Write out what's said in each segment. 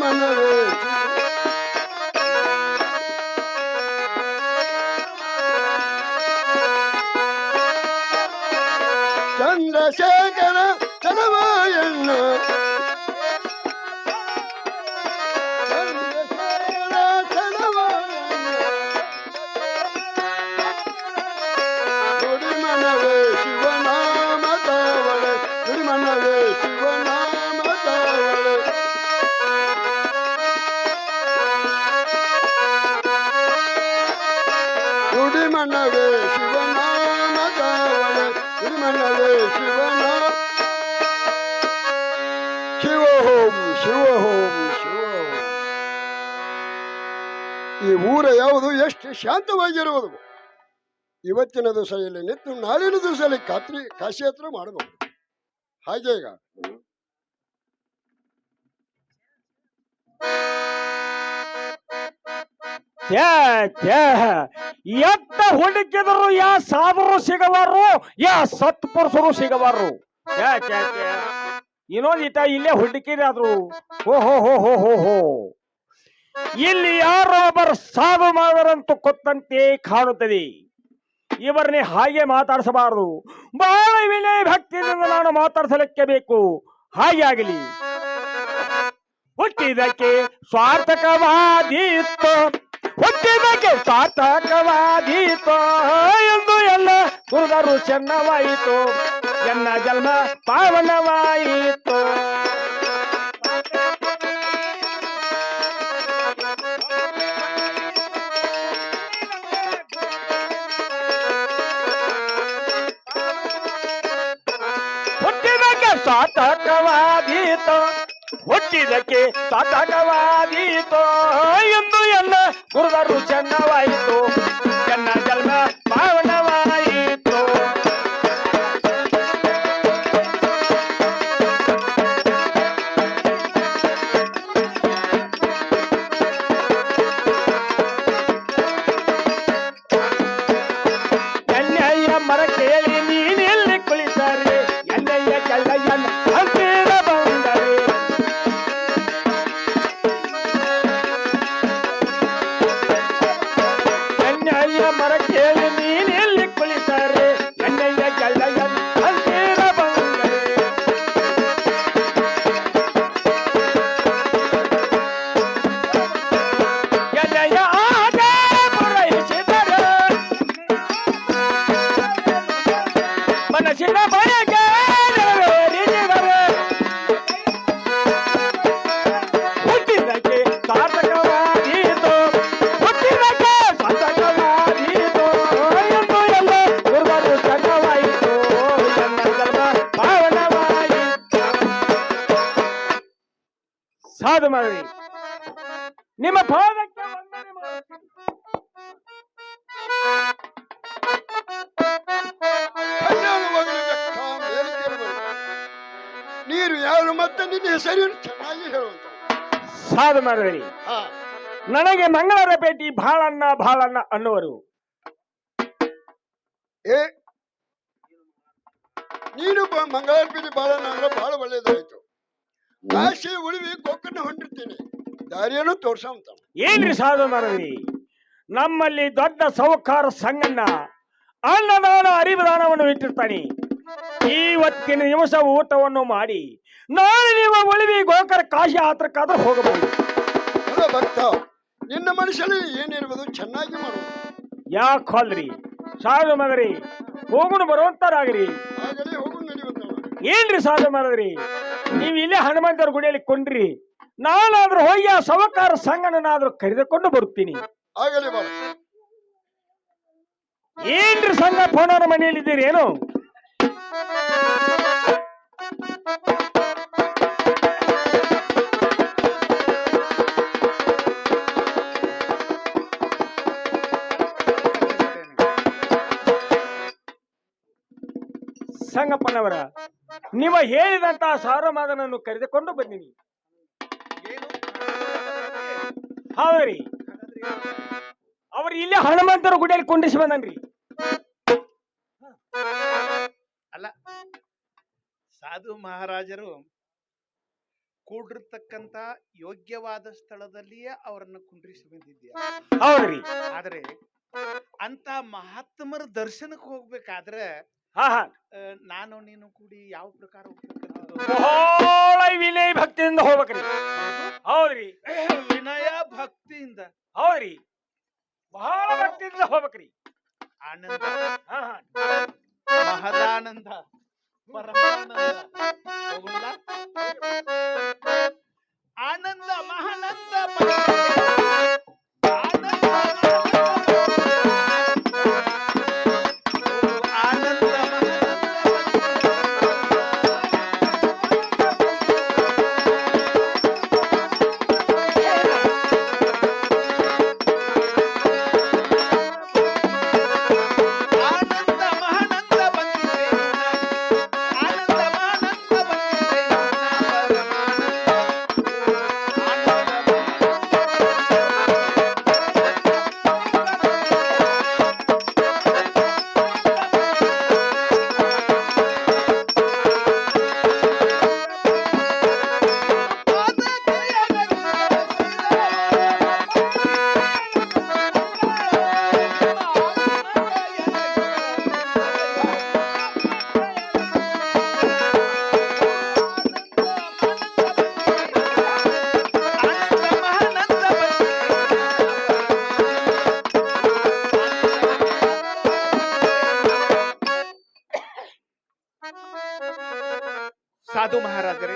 ಮನವೇ ಚಂದ್ರಶೇಖರ ಚಲವಾಯಣ್ಣ ಮನವೇ ಶಿವನಾಮದವಳೆ ಗುರುಮನವೇ ಶಿವನ ಶಿವೋಂ ಶಿವೋಂ ಶಿವೋಂ. ಈ ಊರ ಯಾವುದು ಎಷ್ಟು ಶಾಂತವಾಗಿರುವುದು. ಇವತ್ತಿನ ದಿವಸ ಇಲ್ಲಿ ನಿಂತು ನಾಳಿನ ದಿವಸದಲ್ಲಿ ಕಾಶಿಯಾತ್ರೆ ಮಾಡಬಹುದು. ಹಾಗೆ ಈಗ ಎತ್ತ ಹುಡುಕಿದರು ಯಾ ಸಾಧರು ಸಿಗವಾರು ಯಾ ಸತ್ಪುರುಷರು ಸಿಗವಾರು. ಇನ್ನೊಂದಿಟ ಇಲ್ಲೇ ಹುಡುಕಿದಾದ್ರು. ಓಹೋ ಹೋ ಹೋ ಹೋ ಹೋ, ಇಲ್ಲಿ ಯಾರೋ ಒಬ್ಬರು ಸಾಧು ಮಾದರಂತೂ ಕೊತ್ತಂತೆ ಕಾಣುತ್ತದೆ. ಇವರನ್ನೇ ಹಾಗೆ ಮಾತಾಡಿಸಬಾರದು. ಬಹಳ ವಿನಯ ಭಕ್ತಿಯಿಂದ ನಾನು ಮಾತಾಡಿಸಲಿಕ್ಕೆ ಬೇಕು. ಹಾಗೆ ಆಗಲಿ. ಹುಟ್ಟಿದಕ್ಕೆ ಸ್ವಾರ್ಥಕವಾದೀತು, ಹುಟ್ಟಿದಕ್ಕೆ ಸ್ವಾರ್ಥಕವಾದೀತು ಎಂದು ಎಲ್ಲ ಕುರುದರು ಚೆನ್ನವಾಯಿತು. ಎನ್ನ ಜನ್ಮ ಪಾವನವಾಯಿತು. ಹುಟ್ಟಿದಕ್ಕೆ ಸ್ವಾರ್ಥಕವಾದೀತು, ಹುಟ್ಟಿದಕ್ಕೆ ಸ್ವಾರ್ಥಕವಾದೀತು ಎಂದು ಎಲ್ಲ ಕುರುದರು ಚೆನ್ನವಾಯಿತು. ಎನ್ನ ಜನ್ಮ ಪಾವನವಾಯಿತು. ಎಣ್ಣೆಯ ಮರ ಕೇಳಿ ನೀನೆಲ್ಲಿ ಕುಳಿತಾರೆ, ಎಣ್ಣೆಯ ಕೆಳಯನ್ನ ಹತ್ತಿರ ಬಂದರೆ. ಎಣ್ಣೆಯ ಮರ ಕೇಳಿ ನೀನೆಲ್ಲಿ ಕುಳಿತಾರೆ, ಎಣ್ಣೆಯ ಕೆಳಯನ್ನ ಹತ್ತಿರ ಬಂದರೆ. ಎಣ್ಣೆಯ ಆಟ ಪೂರೈಸಿದರೆ ಮನಸ್ಸಿನ ಬಯಕೆ ನೆರವೇರಿಸಿದರೆ. ಹುಟ್ಟಿದಕ್ಕೆ ಸಾರ್ಥಕವಾದೀತು, ಹುಟ್ಟಿದಕ್ಕೆ ಸಾರ್ಥಕವಾದೀತು ಎಂದು ಎಲ್ಲ ಗುರುವರು ಚೆನ್ನವಾಯಿತು. ಎನ್ನ ಜನ್ಮ ಪಾವನವಾಯಿತು. ಸಾಧು ಮಾಡಿ ನಿಮ್ಮ ಪಾದಕ್ಕೆ ವಂದನೆ ಮಾಡುತ್ತೇನೆ. ನೀರು ಯಾರು ಮತ್ತೆ ನಿನ್ನ ಹೆಸರಿನ ಚೆನ್ನಾಗಿ ಹೇಳುವಂತ. ಸಾಧು ಮಾಡಿದ್ರಿ. ನನಗೆ ಮಂಗಳರ ಪೇಟಿ ಬಾಳಣ್ಣ ಬಾಳಣ್ಣ ಅನ್ನುವರು. ಏ ನೀನು ಮಂಗಳಾರ್ಪೇಟೆ ಬಾಳಣ್ಣ ಅಂದ್ರೆ ಬಹಳ ಒಳ್ಳೇದಾಯ್ತು. ಕಾಶಿ ಉಳಿವಿ ಕೊಕ್ಕನ್ನ ಹೊಂಟಿರ್ತೀನಿ, ದಾರಿಯನ್ನು ತೋರ್ಸಂತ. ಏನ್ರಿ ಸಾಧು ಮಾಡಿದ್ರಿ, ನಮ್ಮಲ್ಲಿ ದೊಡ್ಡ ಸೌಕಾರ ಸಂಗಣ್ಣ ಅನ್ನದಾನ ಅರಿವುದಾನವನ್ನು ಇಟ್ಟಿರ್ತಾನೆ. ಇವತ್ತಿನ ನಿಮಿಷ ಊಟವನ್ನು ಮಾಡಿ ನಾಳೆ ನೀವು ಉಳಿವಿ ಗೋಕರ ಕಾಶಿ ಯಾತ್ರಕ್ಕಾದ್ರೂ ಹೋಗಬಹುದು. ಅಲ್ಲ ಭಕ್ತ, ನಿನ್ನ ಮನುಷ್ಯನು ಏನಿರುವುದು ಚೆನ್ನಾಗಿ ಮಾಡುವುದು. ಯಾಕೆ ಹೊಲ್ರಿ ಸಾಧು ಮಗರಿ, ಹೋಗುಣ ಬರುವಂತಾರಾಗ್ರಿ. ಆಗಲೇ ಹೋಗು ನಡೆಯುವಂತ. ಏನ್ರಿ ಸಾಧು ಮಾಡಿದ್ರಿ, ನೀವು ಇಲ್ಲೇ ಹನುಮಂತರ ಗುಡಿಯಲ್ಲಿ ಕೊಂಡ್ರಿ, ನಾನಾದ್ರೂ ಹೋಗಿ ಆ ಸವಕಾರ ಸಂಗಣ್ಣನಾದ್ರೂ ಕರೆದುಕೊಂಡು ಬರುತ್ತೀನಿ. ಆಗಲೇ ಬಾಳ. ಏನ್ರಿ ಸಂಘ ಫೋನವ್ರ ಮನೆಯಲ್ಲಿದ್ದೀರಿ ಏನು? ಸಂಗಪ್ಪನವರ, ನೀವು ಹೇಳಿದಂತಹ ಸಾರಮಾದನನ್ನು ಕರೆದುಕೊಂಡು ಬಂದಿನಿ. ಹೌದ್ರಿ, ಅವ್ರು ಇಲ್ಲೇ ಹನುಮಂತರ ಗುಡಿಯಲ್ಲಿ ಕುಂಡಿಸಿ ಬಂದನ್ರಿ. ಅಲ್ಲ, ಸಾಧು ಮಹಾರಾಜರು ಕೂಡಿರ್ತಕ್ಕಂತ ಯೋಗ್ಯವಾದ ಸ್ಥಳದಲ್ಲಿಯೇ ಅವರನ್ನು ಕುಂಡ್ರಿಸಿ ಬಂದಿದ್ದೆ. ಹೌದ್ರಿ. ಆದ್ರೆ ಅಂತ ಮಹಾತ್ಮರ ದರ್ಶನಕ್ಕೆ ಹೋಗ್ಬೇಕಾದ್ರೆ ಹಾ ಹಾ ನಾನು ನೀನು ಕೂಡಿ ಯಾವ ಪ್ರಕಾರ ಹೋಗ್ಬೇಕಂತದ್ದು? ಬಹಳ ವಿನಯ ಭಕ್ತಿಯಿಂದ ಹೋಗ್ಬೇಕ್ರಿ. ಹೌದ್ರಿ. ವಿನಯ ಭಕ್ತಿಯಿಂದ. ಹೌದ್ರಿ, ಬಹಳ ಭಕ್ತಿಯಿಂದ ಹೋಗ್ಬೇಕ್ರಿ. ಆನಂದ, ಹಾ ಹಾ ಮಹದಾನಂದ, ಪರಮಾನಂದ. ಹೋಗುಲ್ಲ? ಆನಂದ ಮಹಾನಂದ ಆನಂದ ಆನಂದ ಸಾಧು ಮಹಾರಾಜರೇ,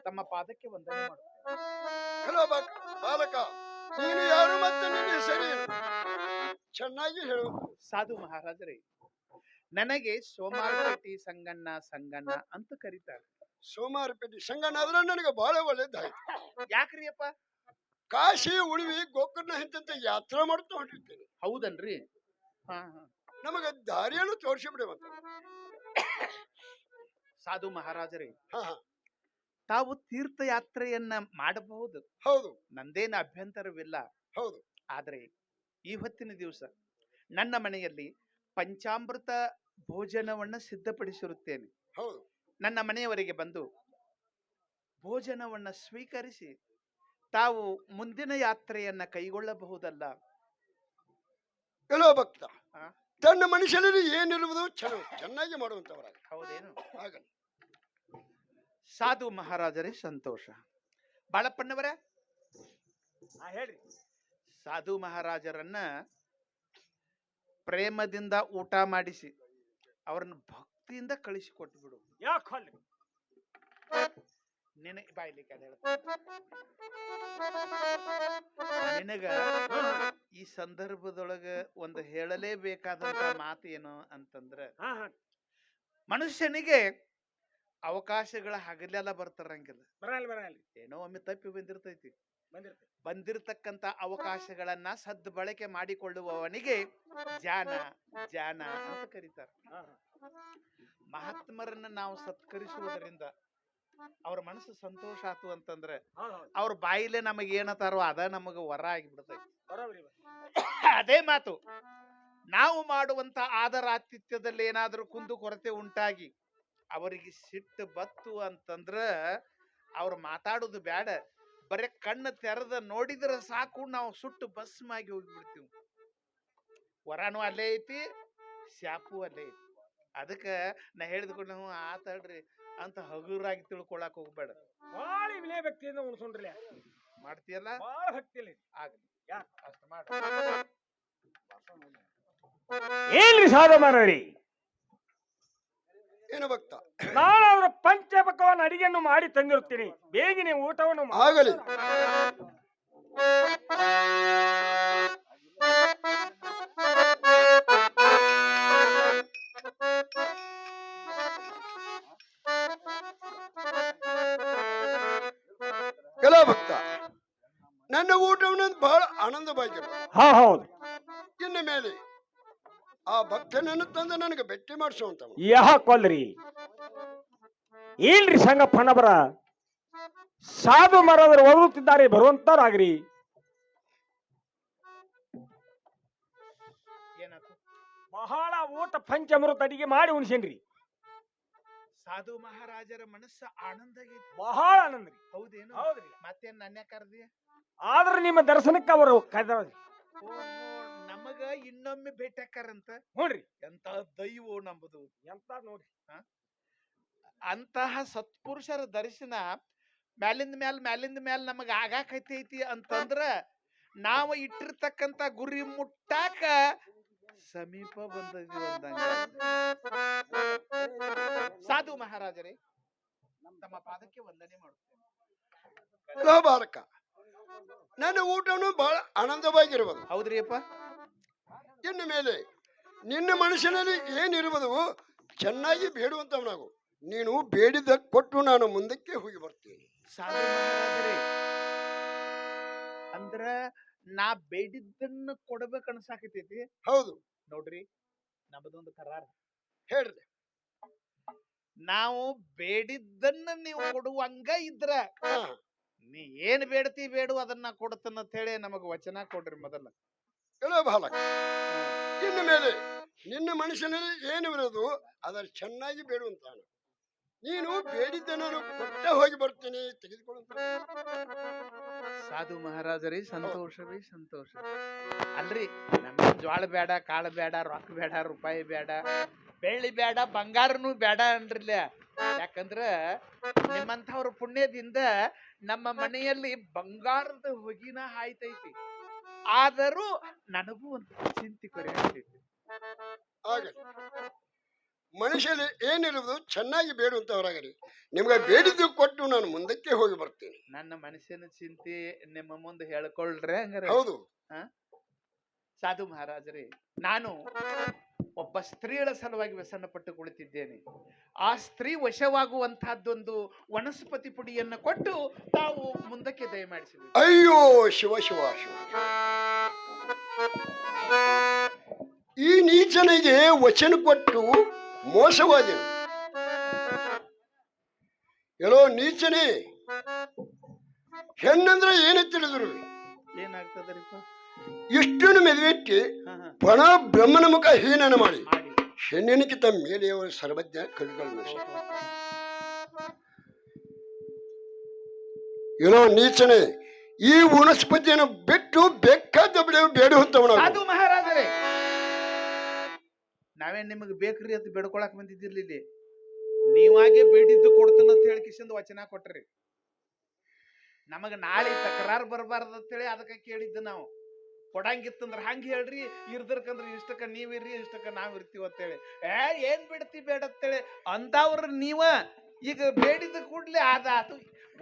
ತಮ್ಮ ಪಾದಕ್ಕೆ ವಂದನೆ ಮಾಡುತ್ತೇನೆ. ಹಲೋ ಬಾಲಕ, ನೀನು ಯಾರು ಮತ್ತೆ ನಿನ್ನ ಹೆಸರೇನು? ಚೆನ್ನಾಗಿ ಹೇಳು. ಸಾಧು ಮಹಾರಾಜರೇ, ನನಗೆ ಸೋಮಾರಪೇಟೆ ಸಂಗಣ್ಣ ಸಂಗಣ್ಣ ಅಂತ ಕರೀತಾರೆ. ಸೋಮಾರಪೇಟೆ ಸಂಗಣ್ಣ ಆದ್ರೆ ನನಗೆ ಬಹಳ ಒಳ್ಳೇದಾಯ್ತು. ಯಾಕ್ರಿ ಅಪ್ಪ? ಕಾಶಿ ಉಳಿವಿ ಗೋಕರ್ಣ ಇಂತ ಯಾತ್ರೆ ಮಾಡ್ತಾ ಹೊಂಟಿರ್ತೇನೆ. ಹೌದನ್ರಿ? ಹಾ ಹಾ. ನಮಗೆ ದಾರಿಯನ್ನು ತೋರಿಸಿಬಿಡುವಂತ. ಸಾಧು ಮಹಾರಾಜರೇ, ಹಾ ಹಾ, ತಾವು ತೀರ್ಥಯಾತ್ರೆಯನ್ನ ಮಾಡಬಹುದು, ಹೌದು, ನಂದೇನು ಅಭ್ಯಂತರವಿಲ್ಲ. ಹೌದು. ಆದ್ರೆ ಈ ಹೊತ್ತಿನ ದಿವಸ ನನ್ನ ಮನೆಯಲ್ಲಿ ಪಂಚಾಮೃತ ಭೋಜನವನ್ನ ಸಿದ್ಧಪಡಿಸಿರುತ್ತೇನೆ. ಹೌದು. ನನ್ನ ಮನೆಯವರಿಗೆ ಬಂದು ಭೋಜನವನ್ನ ಸ್ವೀಕರಿಸಿ ತಾವು ಮುಂದಿನ ಯಾತ್ರೆಯನ್ನ ಕೈಗೊಳ್ಳಬಹುದಲ್ಲ? ಎಲ್ಲೋ ಭಕ್ತ, ಆ? ತನ್ನ ಮನುಷ್ಯನಲ್ಲಿ ಏನಿರುವುದು ಚೆನ್ನಾಗಿ ಮಾಡುವಂತವರಾಗ. ಹೌದೇನು? ಆಗಲಿ. ಸಾಧು ಮಹಾರಾಜರೇ, ಸಂತೋಷ. ಬಾಳಪ್ಪಣ್ಣವರ, ಹೇಳ್ರಿ. ಸಾಧು ಮಹಾರಾಜರನ್ನ ಪ್ರೇಮದಿಂದ ಊಟ ಮಾಡಿಸಿ ಅವರನ್ನು ಭಕ್ತಿಯಿಂದ ಕಳಿಸಿಕೊಟ್ಟು ಬಿಡು. ಯಾಕೆ ನಿನ ಬಾಯ್ಲಿ ನಿನಗ ಈ ಸಂದರ್ಭದೊಳಗ ಒಂದು ಹೇಳಲೇಬೇಕಾದಂತ ಮಾತು ಏನು ಅಂತಂದ್ರ, ಮನುಷ್ಯನಿಗೆ ಅವಕಾಶಗಳ ಹಗಲೆಲ್ಲ ಬರ್ತಾರಂಗಿಲ್ಲ. ಏನೋ ಒಮ್ಮೆ ತಪ್ಪಿ ಬಂದಿರ್ತೈತಿ. ಬಂದಿರತಕ್ಕಂತ ಅವಕಾಶಗಳನ್ನ ಸದ್ ಬಳಕೆ ಮಾಡಿಕೊಳ್ಳುವವನಿಗೆ ಜಾನ ಜಾನ ಅಂತ ಕರೀತಾರೆ. ಮಹಾತ್ಮರನ್ನ ನಾವು ಸತ್ಕರಿಸುವುದರಿಂದ ಅವ್ರ ಮನಸ್ಸು ಸಂತೋಷ ಆತು ಅಂತಂದ್ರೆ ಅವ್ರ ಬಾಯಿಲೆ ನಮಗ ಏನತಾರೋ ಅದ ನಮಗ ವರ ಆಗಿಬಿಡ್ತೈತಿ. ಅದೇ ಮಾತು, ನಾವು ಮಾಡುವಂತ ಆದರಾತಿಥ್ಯದಲ್ಲಿ ಏನಾದ್ರೂ ಕುಂದು ಕೊರತೆ ಉಂಟಾಗಿ ಅವರಿಗೆ ಸಿಟ್ಟು ಬತ್ತು ಅಂತಂದ್ರ ಅವ್ರು ಮಾತಾಡುದು ಬ್ಯಾಡ, ಬರೇ ಕಣ್ಣು ತೆರೆದ ನೋಡಿದ್ರೆ ಸಾಕು, ನಾವು ಸುಟ್ಟು ಭಸ್ಮಾಗಿ ಹೋಗಿಬಿಡ್ತೀವಿ. ವರಾನು ಅಲ್ಲೇ ಐತಿ, ಶಾಪು ಅಲ್ಲೇ ಐತಿ. ಅದಕ್ಕ ನಾ ಹೇಳಿದ್ಕೊಂಡು ನಾವು ಆತಾಡ್ರಿ ಅಂತ ಹಗುರಾಗಿ ತಿಳ್ಕೊಳಕ್ ಹೋಗ್ಬೇಡ. ಬಹಳ ವಿನಯ ಭಕ್ತಿಯಿಂದ ಉಣ್ಸೊಂಡ್ರಲ್ಲ ಮಾಡ್ತೀಯಲ್ಲ, ಬಹಳ ಭಕ್ತಿಯಲ್ಲಿ ಆಗ್ಲಿ ಅಷ್ಟ ಮಾಡ. ಏನ್ರಿ ಸಾಧು ಮಾರವ್ರಿ, ಏನು ಭಕ್ತ? ನಾನಾದ್ರೂ ಪಂಚಪಕವಾನ್ ಅಡಿಗೆಯನ್ನು ಮಾಡಿ ತಂದಿರುತ್ತೀನಿ, ಬೇಗನೆ ಊಟವನ್ನು ಆಗಲಿ. ಎಲ್ಲ ಭಕ್ತ, ನನ್ನ ಊಟವನ್ನು ಬಹಳ ಆನಂದವಾಗಿರು. ಹೌದು. ಇನ್ನು ಮೇಲೆ ಆ ಭಕ್ತನನ್ನು ತಂದು ನನಗೆ ಭೇಟಿ ಮಾಡಿಸುವಂತ. ಯಾಕೊಲ್ರಿ? ಇಲ್ರಿ ಸಂಗಪ್ಪನವರ, ಸಾಧು ಮರವರು ಓದುತ್ತಿದ್ದಾರೆ, ಬರುವಂತರಾಗ್ರಿ. ಏನಾಯ್ತು? ಬಹಳ ಊಟ ಪಂಚಮೃತ ಅಡಿಗೆ ಮಾಡಿ ಉಣಿಸೇನ್ರಿ. ಸಾಧು ಮಹಾರಾಜರ ಮನಸ್ಸು ಆನಂದ ಆಗೈತಿ. ಬಹಳ ಆನಂದ ರೀ. ಹೌದೇನು? ಹೌದ್ರಿ. ಮತ್ತೇನ್ ನನ್ನ ಕರ್ದಿ? ಆದ್ರೆ ನಿಮ್ಮ ದರ್ಶನಕ್ಕೆ ಅವರು ಕರೆದವ್ರಿ. ನಮಗ ಇನ್ನೊಮ್ಮೆ ಭೇಟಿಯಾಕಾರಂತ. ನೋಡ್ರಿ ಎಂತ ದೈವ ನಂಬುದು. ಎಂತ ನೋಡ್ರಿ. ಅಂತಹ ಸತ್ಪುರುಷರ ದರ್ಶನ ಮ್ಯಾಲಿಂದ ಮ್ಯಾಲ ನಮಗ ಆಗಾಕೈತಿ ಅಂತಂದ್ರ ನಾವು ಇಟ್ಟಿರ್ತಕ್ಕಂತ ಗುರಿ ಮುಟ್ಟಾಕ ಸಮೀಪ ಬಂದೀವಿ ಅಂದಂಗ. ಸಾಧು ಮಹಾರಾಜರೇ, ತಮ್ಮ ಪಾದಕ್ಕೆ ವಂದನೆ ಮಾಡುತ್ತೇನೆ. ಬಾಲಕ, ನನ್ನ ಊಟನು ಬಹಳ ಆನಂದವಾಗಿರುವುದು. ಹೌದ್ರಿಯಪ್ಪ. ಇನ್ನು ಮೇಲೆ ನಿನ್ನ ಮನಸ್ಸಿನಲ್ಲಿ ಏನಿರುವುದು ಚೆನ್ನಾಗಿ ಬೇಡುವಂತವನಾಗು. ನೀನು ಬೇಡಿದ ಕೊಟ್ಟು ನಾನು ಮುಂದಕ್ಕೆ ಹೋಗಿ ಬರ್ತೇನೆ. ಸಾಧು ಮಹಾರಾಜರೇ, ಅಂದ್ರ ನಾ ಬೇಡಿದ್ದನ್ನ ಕೊಡ್ಬೇಕು ಅನ್ಸಾಕತೈತಿ. ಹೌದು ನೋಡ್ರಿ, ನಮ್ಮದೊಂದು ಕರಾರ ಹೇಳ್ರಿ. ನಾವು ಬೇಡಿದ್ದನ್ನ ನೀವು ಕೊಡುವಂಗ ಇದ್ರ ನೀ ಏನ್ ಬೇಡ್ತಿ ಬೇಡು ಅದನ್ನ ಕೊಡ್ತನ್ನ ಹೇಳಿ ನಮಗ ವಚನ ಕೊಡ್ರಿ ಮೊದಲ. ಎಲ್ಲೋ ಬಾಲಕ, ಇನ್ನು ಮೇಲೆ ನಿನ್ನ ಮನಸ್ಸಿನಲ್ಲಿ ಏನಿರುವುದು ಅದರ ಚೆನ್ನಾಗಿ ಬೇಡುವಂತಾನು. ನೀನು ಬೇಡಿದ್ದ ನಾನು ಕೊಟ್ಟ ಹೋಗಿ ಬರ್ತೇನೆ, ತೆಗೆದುಕೊಳ್ಳುತ್ತ. ಸಾಧು ಮಹಾರಾಜರೇ, ಸಂತೋಷವೇ ಸಂತೋಷ. ಅಲ್ರಿ, ನಮ್ಗೆ ಜ್ವಾಳ ಬೇಡ, ಕಾಳು ಬೇಡ, ರೊಕ್ಕ ಬೇಡ, ರೂಪಾಯಿ ಬೇಡ, ಬೆಳ್ಳಿ ಬೇಡ, ಬಂಗಾರನು ಬೇಡ ಅನ್ರಿಲ್ಲ. ಯಾಕಂದ್ರ ನಿಮ್ಮಂಥವ್ರ ಪುಣ್ಯದಿಂದ ನಮ್ಮ ಮನೆಯಲ್ಲಿ ಬಂಗಾರದ ಹೊಗಿನ ಹಾಯ್ತೈತಿ. ಆದರೂ ನನಗೂ ಒಂದು ಚಿಂತೆ ಕೊರೆ ಆಗ್ತೈತಿ. ಮನುಷ್ಯನಲ್ಲಿ ಏನಿರುವುದು ಚೆನ್ನಾಗಿ ಬೇಡುವಂತವರಾಗಲಿ. ನಿಮ್ಗೆ ಬೇಡಿದ್ದು ಕೊಟ್ಟು ನಾನು ಮುಂದಕ್ಕೆ ಹೋಗಿ ಬರ್ತೇನೆ. ನನ್ನ ಮನಸ್ಸಿನ ಚಿಂತೆ ನಿಮ್ಮ ಮುಂದೆ ಹೇಳ್ಕೊಳ್ರೆ ಹಂಗಾರೆ. ಹೌದು. ಸಾಧು ಮಹಾರಾಜರೇ, ನಾನು ಒಬ್ಬ ಸ್ತ್ರೀಗಳ ಸಲುವಾಗಿ ವ್ಯಸನ ಪಟ್ಟು ಕುಳಿತಿದ್ದೇನೆ. ಆ ಸ್ತ್ರೀ ವಶವಾಗುವಂತಹದ್ದೊಂದು ವನಸ್ಪತಿ ಪುಡಿಯನ್ನ ಕೊಟ್ಟು ತಾವು ಮುಂದಕ್ಕೆ ದಯಮಾಡಿಸಿದ್ವಿ. ಅಯ್ಯೋ ಶಿವ ಶಿವ ಶಿವ, ಈ ನೀಚನಿಗೆ ವಚನ ಕೊಟ್ಟು ಮೋಸವಾದೆನು. ಎಲ್ಲೋ ನೀಚನೇ, ಹೆಣ್ಣಂದ್ರೆ ಏನೇ ತಿಳಿದ್ರು ಏನಾಗ್ತದರಿಪ್ಪ? ಇಷ್ಟನ್ನು ಮೆದುವೆಟ್ಟಿ ಪಣ ಬ್ರಹ್ಮನ ಮುಖ ಹೀನನ ಮಾಡಿ ಹೆಣ್ಣಿನಕ್ಕಿಂತ ಮೇಲೆಯವರ ಸರ್ವಜ್ಞ ಕವಿಗಳು. ಏನೋ ನೀಚನೆ, ಈ ವನಸ್ಪತಿಯನ್ನು ಬಿಟ್ಟು ಬೇಕಾದ ಬೇಡುವಂತವನ. ಸಾಧು ಮಹಾರಾಜರೇ, ನಾವೇನ್ ನಿಮಗೆ ಬೇಕ್ರಿ ಅಂತ ಬೇಡ್ಕೊಳಕ್ ಬಂದಿದ್ದಿರ್ಲಿಲ್ಲ. ನೀವಾಗೆ ಬೇಡಿದ್ದು ಕೊಡ್ತೇನೆ ಅಂತ ಹೇಳಿ ಕಿಶಿಂದ ವಚನ ಕೊಟ್ರಿ. ನಮಗ ನಾಳೆ ತಕರಾರು ಬರಬಾರ್ದು ಅಂತೇಳಿ ಅದಕ್ಕೆ ಕೇಳಿದ್ದು. ನಾವು ಕೊಡಂಗಿತ್ತಂದ್ರ ಹಂಗ ಹೇಳ್ರಿ, ಇರ್ದರ್ಕಂದ್ರ ಇಷ್ಟಕ್ಕ ನೀವಿರ್ರಿ, ಇಷ್ಟಕ್ಕ ನಾವ್ ಇರ್ತೀವಿ ಅಂತೇಳಿ. ಏನ್ ಬಿಡ್ತಿ ಬೇಡತ್ತೇಳಿ ಅಂತವ್ರ ನೀವ ಈಗ ಬೇಡಿದ ಕೂಡ್ಲೆ ಅದು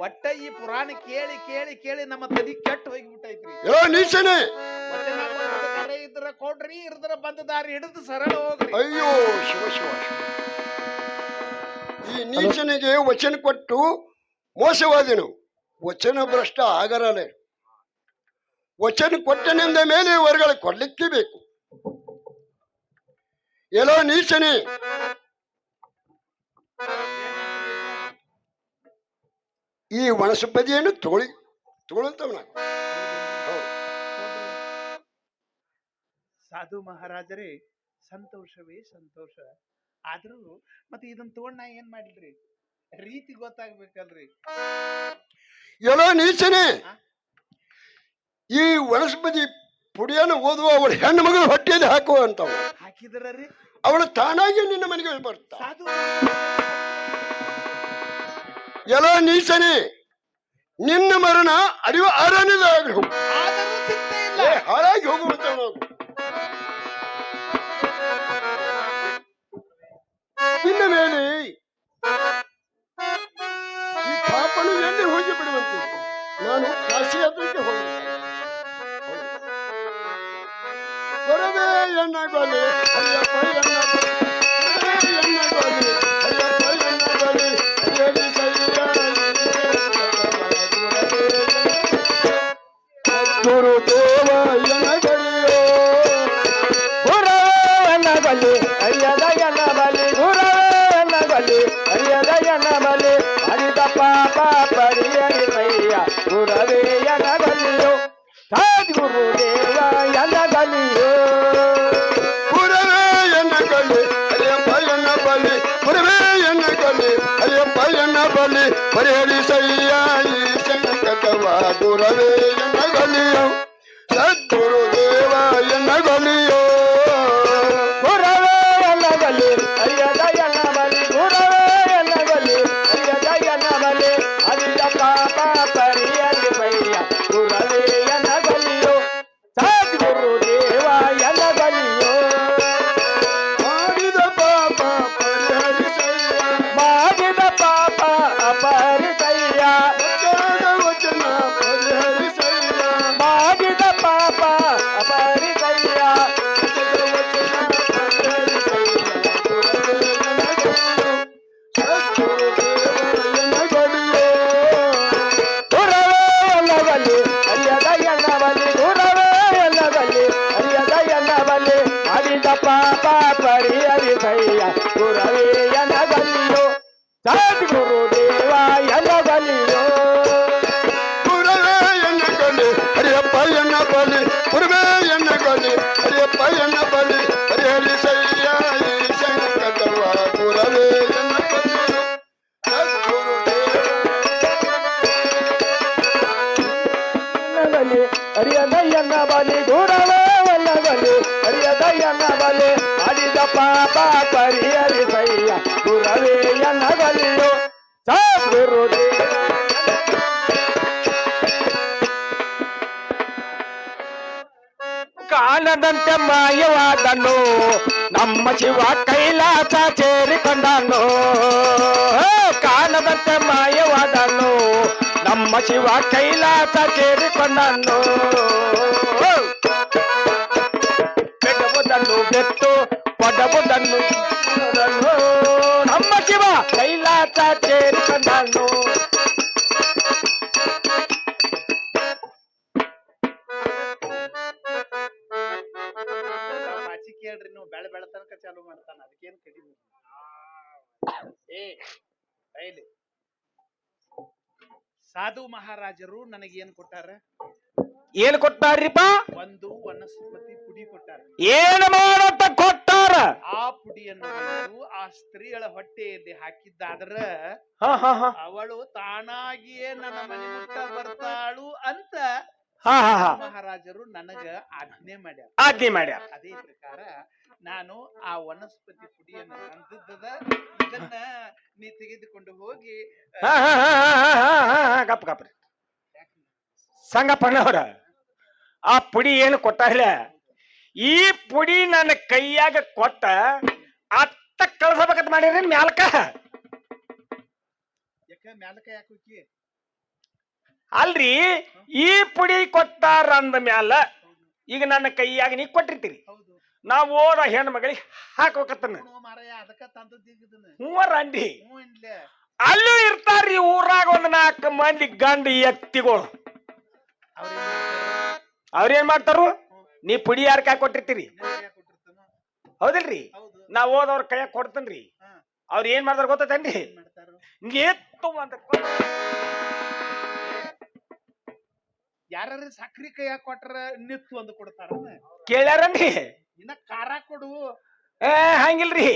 ಒಟ್ಟ ಈ ಪುರಾಣ ಕೇಳಿ ಕೇಳಿ ಕೇಳಿ ನಮ್ಮ ತಲೆ ಕೆಟ್ಟು ಹೋಗಿಬಿಟ್ಟೈತ್ರಿ. ವಚನ ಇದ್ರ ಕೊಡ್ರಿ, ಇರ್ದ್ರ ಬಂದ ದಾರಿ ಹಿಡಿದು ಸರಳ ಹೋಗ್ರಿ. ಅಯ್ಯೋ ಶಿವ ಶಿವ, ಈ ನೀಚನಿಗೆ ವಚನ ಕೊಟ್ಟು ಮೋಸವಾದೆನು. ವಚನ ಭ್ರಷ್ಟ ಆಗರಲೆ. ವಚನ ಕೊಟ್ಟನಿಂದ ಮೇಲೆ ಹೊರಗಡೆ ಕೊಡ್ಲಿಕ್ಕೆ ಬೇಕು. ಎಲ್ಲೋ ನೀಚನೆ, ಈ ವನಸ್ಪತಿಯನ್ನು ತಗೊಳ್ತವನ. ಸಾಧು ಮಹಾರಾಜರೇ, ಸಂತೋಷವೇ ಸಂತೋಷ. ಆದ್ರೂ ಮತ್ತೆ ಇದನ್ನ ತಗೊಂಡ್ ನಾ ಏನ್ ಮಾಡಿಲ್ರಿ? ರೀತಿ ಗೊತ್ತಾಗ್ಬೇಕಲ್ರಿ. ಎಲ್ಲೋ ನೀಚನೆ, ಈ ವನಸ್ಪತಿ ಪುಡಿಯನ್ನು ಓದುವ ಅವಳ ಹೆಣ್ಣು ಮಗಳು ಹೊಟ್ಟೆಯಲ್ಲಿ ಹಾಕುವ ಅಂತವ ಹಾಕಿದ್ರಿ. ಅವಳು ತಾನಾಗಿ ನಿನ್ನ ಮನೆಗೆ ಬರ್ತಾ. ಎಲ್ಲೋ ನೀಚನೆ, ನಿನ್ನ ಮರಣ ಅರಿವ ಅರಣ್ಯದಾಗಿ ಹೋಗು, ಹಾಳಾಗಿ ಹೋಗುವಂತ. ಇನ್ನ ಮೇಲೆ ಈ ಪಾಪನು ಎಲ್ಲಿ ಹೋಗಿ ಬಿಡುವಂತೆ ನಾನು ಕಾಶಿ ಯಾತ್ರೆಗೆ ಹೋಗಿ ಬರವೇ ಎಣ್ಣಗೊಲೆ ಅಯ್ಯಪ್ಪ ಎಣ್ಣಗೊಲೆ ಅಯ್ಯಪ್ಪ ಎಣ್ಣಗೊಲೆ ಗುರುದೇವ ಎಣ್ಣಗೊಲೆಯೋ ಎನ್ನಬಲಿ ಅಯ್ಯದ ಎನ್ನಬಲಿ, ಗುರವೇ ಎನ್ನಬಲಿ ಅಯ್ಯದ ಎನ್ನಬಲಿ, ಹರಿದ ಪಾಪ ಪರಿಹರಿಸಯ್ಯ ಗುರವೇ ಎನ್ನಬಲಿಯೋ, ಸದ್ಗುರುದೇವ ಎನ್ನಬಲಿಯೋ. ಗುರವೇ ಎನ್ನಗೊಲೆ ಅಯ್ಯಪ್ಪ ಎನ್ನಬಲಿ, ಗುರವೇ ಎನ್ನಗೊಲೆ ಬಲಿ ಅಯ್ಯಪ್ಪ ಎನ್ನ ಬಲಿ ಪರಿಹರಿಸಯ್ಯ ಈ ಸಂಕಟವ ಗುರವೇ ಎನ್ನ ಗಲಿಯೋ ಸದ್ಗುರು ದೇವ ಎನ್ನ ಗಲಿಯೋ ಗುರವೇ ಎನ್ನ ಬಲಿ ಅಯ್ಯದ ಎನ್ನ ಬಲಿ ಗುರವೇ ಎನ್ನ ಬಲಿ ಅಯ್ಯದ ಎನ್ನ ಬಲಿ ಅರಿಯ ಪಾಪ ಪರಿಹರಿಸಯ್ಯ ಗುರವೇ ಎನ್ನ ಬಲಿಯೋ ಸದ್ಗುರು ದೇವ ಎನ್ನ ಬಲಿಯೋ ಮಾಡಿದ ಪಾಪ ಪರಿಹರಿಸಯ್ಯ ಮಾಡಿದ ಪಾಪ ಅಪಹರಿಸಯ್ಯ ವಚನ ಪರಿಹರಿಸಯ್ಯ ಮಾಡಿದ ಪಾಪ ಅಪಹರಿಸಯ್ಯ ಗುರವೇ ಎನ್ನ ಬಲಿ ಅಯ್ಯದ ಎನ್ನ ಬಲಿ ಗುರವೇ ಎನ್ನ ಬಲಿ ಅಯ್ಯದ ಎನ್ನ ಬಲಿ ಮಾಡಿದ ಪಾಪ ಪರಿಹರಿಸಯ್ಯ ಗುರವೇ ಎನ್ನ ಬಲಿಯೋ ಸದ್ಗುರು ದೇವ ಎನ್ನ ಬಲಿಯೋ ಗುರವೇ ಎನ್ನ ಗಲಿ ಹರಿಯಪ್ಪ ಎನ್ನ ಬಲಿ ಗುರುವೇ ಎನ್ನ ಗಲಿ ಹರಿಯಪ್ಪ ಎನ್ನ ಬಲಿ ಪರಿಹರಿಸಯ್ಯ ಈ ಸಂಕಟವ ಗುರವೇ ಎನ್ನ ಬಲಿ ಸದ್ಗುರು ಬಲಿ ಹರಿಯದ ಎನ್ನ ಬಲಿ ಗುರವೇ ಎನ್ನ ಬಲಿ ಹರಿಯದ ಎನ್ನ ಬಲಿ ಮಾಡಿದ ಪಾಪ ಪರಿಹರಿಸಯ್ಯ ಗುರವೇ ಎನ್ನ ಬಲಿಯೋ ಸದ್ಗುರು ದೇವ ಕಾಣದಂತೆ ಮಾಯವಾದನು ನಮ್ಮ ಶಿವ ಕೈಲಾಸ ಸೇರಿಕೊಂಡನು ಕಾಣದಂತೆ ಮಾಯವಾದನು ನಮ್ಮ ಶಿವ ಕೈಲಾಸ ಸೇರಿಕೊಂಡನು ಬೆಟ್ಟಬುದನ್ನು ಬೆತ್ತು ಕೊಡಬುದನ್ನು ನಮ್ಮ ಶಿವ ಕೈಲಾಸ ಸೇರಿಕೊಂಡನು ಪಾಚಿ ಕೇಳ್ರಿ ನೀವು ಬೆಳೆ ಬೆಳೆ ತನಕ ಚಾಲು ಮಾಡ್ತಾನ ಅದಕ್ಕೇನ್ ಕಡಿಮೆ ಏ ಬೈಲಿ ಸಾಧು ಮಹಾರಾಜರು ನನಗೇನ್ ಕೊಟ್ಟಾರ ಏನ್ ಕೊಟ್ಟಾರ್ರಿಪ್ಪ ಒಂದು ವನಸ್ಪತಿ ಪುಡಿ ಕೊಟ್ಟಾರ ಏನ್ ಮಾಡತ್ತ ಕೊಟ್ಟಾರ ಆ ಪುಡಿಯನ್ನು ತೆಗೆದು ಆ ಸ್ತ್ರೀಗಳ ಹೊಟ್ಟೆಯಲ್ಲಿ ಹಾಕಿದ್ದಾದ್ರ ಹ ಹ ಹ ಅವಳು ತಾನಾಗಿಯೇ ನನ್ನ ಮನೆ ಮುಟ್ಟ ಬರ್ತಾಳು ಅಂತ ಹ ಹ ಹ ಮಹಾರಾಜರು ನನಗ ಆಜ್ಞೆ ಮಾಡ್ಯಾರ ಆಜ್ಞೆ ಮಾಡ್ಯಾರ ಅದೇ ಪ್ರಕಾರ ನಾನು ಆ ವನಸ್ಪತಿ ಪುಡಿಯನ್ನು ತಂದದ್ದದ ಇದನ್ನ ನೀ ತೆಗೆದುಕೊಂಡು ಹೋಗಿ ಹ ಹ ಹ ಹ ಹ ಹ ಹ ಗಪ್ ಗಪ್ರಿ ಸಂಗಪ್ಪನವ್ರ ಆ ಪುಡಿ ಏನು ಕೊಟ್ಟಾರ ಈ ಪುಡಿ ನನ್ನ ಕೈಯಾಗ ಕೊಟ್ಟ ಅತ್ತ ಕಳ್ಸಬೇಕಂತ ಮಾಡಿರಿ ಮ್ಯಾಲ್ಕ ಯಾಕ ಮ್ಯಾಲಕ ಯಾಕೆ ಹೋಗಿ ಅಲ್ರಿ ಈ ಪುಡಿ ಕೊಟ್ಟಾರ ಅಂದ ಮ್ಯಾಲ ಈಗ ನನ್ನ ಕೈಯಾಗ ನೀ ಕೊಟ್ಟಿರ್ತೀರಿ ಹೌದು ನಾವು ಓದ ಹೆಣ್ಣು ಮಗಳಿಗೆ ಹಾಕೋಕತ್ತನ ಮಾರಾಯ ಅದಕ್ಕ ತಂದದ್ದಿದ್ದನ್ನ ಮೂವರ ಅಂಡಿ ಹ್ಞೂ ಇನ್ಲೆ ಅಲ್ಲೂ ಇರ್ತಾರ್ರಿ ಊರಾಗ ಒಂದ್ 4 ಮಂದಿ ಗಂಡು ಎತ್ತಿಗಳು ಅವ್ರೇನ್ ಮಾಡ್ತಾರು ನೀ ಪುಡಿ ಯಾರ ಕೈ ಕೊಟ್ಟಿರ್ತೀರಿ ಕೊಟ್ಟಿರ್ತಾನ ಹೌದಿಲ್ರಿ ಹೌದು ನಾ ಓದವ್ರ ಕೈಯಾಗ ಕೊಡ್ತೇನ್ರಿ ಹಾ ಅವ್ರ ಏನ್ ಮಾಡ್ತಾರ ಗೊತ್ತೇನ್ರಿ ಏನ್ ಮಾಡ್ತಾರು ಎತ್ತು ಅಂತ ಯಾರು ಸಕ್ರಿ ಕೈಯಾಗ ಕೊಟ್ರ ನಿತ್ತು ಒಂದು ಕೊಡ್ತಾರ ಕೇಳ್ಯಾರನ್ರಿ ಇನ್ನ ಖಾರ ಕೊಡು ಏ ಹಂಗಿಲ್ರಿ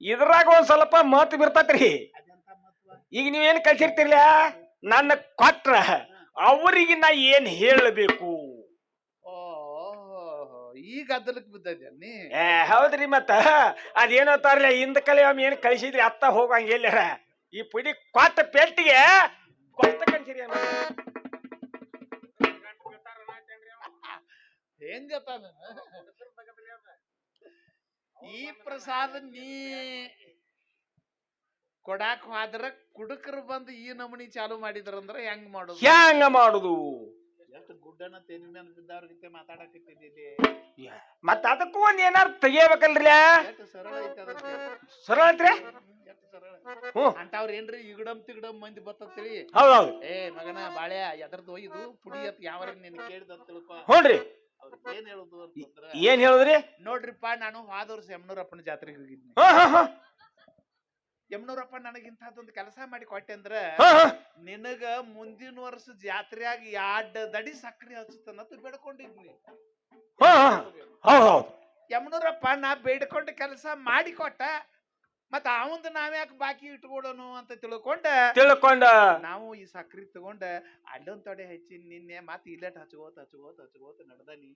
ಇದ್ರಾಗ ಒಂದ್ ಸ್ವಲ್ಪ ಮತ್ ಬಿರ್ತತ್ರಿ ಅದೆಂತ ಮತ್ವ ಈಗ ನೀವೇನ್ ಕಳ್ಸಿರ್ತಿರ್ಲ ನನ್ನ ಕೊಟ್ರ ಅವ್ರಿಗೆ ನಾ ಏನ್ ಹೇಳಬೇಕು ಓ ಈಗ ಅದಲಕ್ ಬಿದ್ದದ್ಯ ನೀ ಏ ಹೌದ್ರಿ ಮತ್ತ ಅದೇನೋ ತಾರ್ಲ ಹಿಂದ ಕಲೆ ಒಮ್ಮೆ ಏನ್ ಕಳಿಸಿದ್ರಿ ಅತ್ತ ಹೋಗಂಗಿಲ್ಲ ಈ ಪುಡಿ ಕೊಟ್ಟ ಪೆಟ್ಟಿಗೆ ಕೊಟ್ಟ ಕಳ್ಸಿರಿ ಹೆಂಗಪ್ಪ ಈ ಪ್ರಸಾದ ನೀ ಕೊಡಾಕ್ ಹೋದ್ರ ಕುಡುಕರು ಬಂದು ಈ ನಮೂನಿ ಚಾಲು ಮಾಡಿದ್ರಂದ್ರ ಹೆಂಗ್ ಮಾಡೋದು ಹ್ಯಾಂಗ ಮಾಡುದು ಎಷ್ಟು ಗುಡ್ಡನ ತೆನಿ ಮೇಲೆ ಬಿದ್ದವ್ರ ಮಾತಾಡಕತ್ತಿದ್ದಿ ಮತ್ತ ಅದಕ್ಕೂ ಒಂದ್ ಏನಾರು ತೆಗಿಯಬೇಕಲ್ರಿ ಎಷ್ಟು ಸರಳ ಐತಿ ಅದಕ್ಕೆ ಸರಳ ಐತ್ರಿ ಎಷ್ಟು ಸರಳ ಹ್ಞೂ ಅಂತವ್ರ ಏನ್ರಿ ಇಗಡಮ್ ತಿಗಡಮ್ ಮಂದಿ ಬರ್ತೇಳಿ ಹೌದೌದು ಏ ಮಗನ ಬಾಳ್ಯ ಎದರ್ದು ಇದು ಪುಡಿ ಅಂತ ಯಾವ ನೀನ್ ಕೇಳಿದ ತಿಳ್ಕೊ ಹ್ಞೂನ್ರಿ ಅವ್ರ ಏನ್ ಹೇಳುದು ಅಂತಂದ್ರ ಏನ್ ಹೇಳಿದ್ರಿ ನೋಡ್ರಿಪ್ಪ ನಾನು ಹೋದವ್ರ ಯಮನೂರಪ್ಪನ ಜಾತ್ರೆಗೆ ಹೋಗಿದ್ನಿ ಹಾ ಹಾ ಹಾ ಯಮನೂರಪ್ಪ ನನಗ ಇಂತಹದೊಂದು ಕೆಲಸ ಮಾಡಿ ಕೊಟ್ಟೆ ಅಂದ್ರ ಹಾ ಹಾ ನಿನಗ ಮುಂದಿನ ವರ್ಷ ಜಾತ್ರೆಯಾಗ 2 ದಡಿ ಸಕ್ರಿ ಹಚ್ಚುತ್ತನ್ನತ್ ಬೇಡ್ಕೊಂಡಿದ್ನಿ ಹಾ ಹಾ ಹೌದ್ ಹೌದು ಯಮನೂರಪ್ಪ ನಾ ಬೇಡ್ಕೊಂಡ ಕೆಲಸ ಮಾಡಿ ಕೊಟ್ಟ ಮತ್ತ ಅವಂದ ನಾವ್ಯಾಕೆ ಬಾಕಿ ಇಟ್ಕೊಡೋನು ಅಂತ ತಿಳ್ಕೊಂಡ ನಾವು ಈ ಸಕ್ರಿ ತಗೊಂಡ ಅಲ್ಲೊಂದ್ ತೊಡೆ ಹೆಚ್ಚಿ ನಿನ್ನೆ ಮತ್ತೆ ಇಲ್ಲಟ್ ಹಚ್ಕೋತ ನಡ್ದನಿ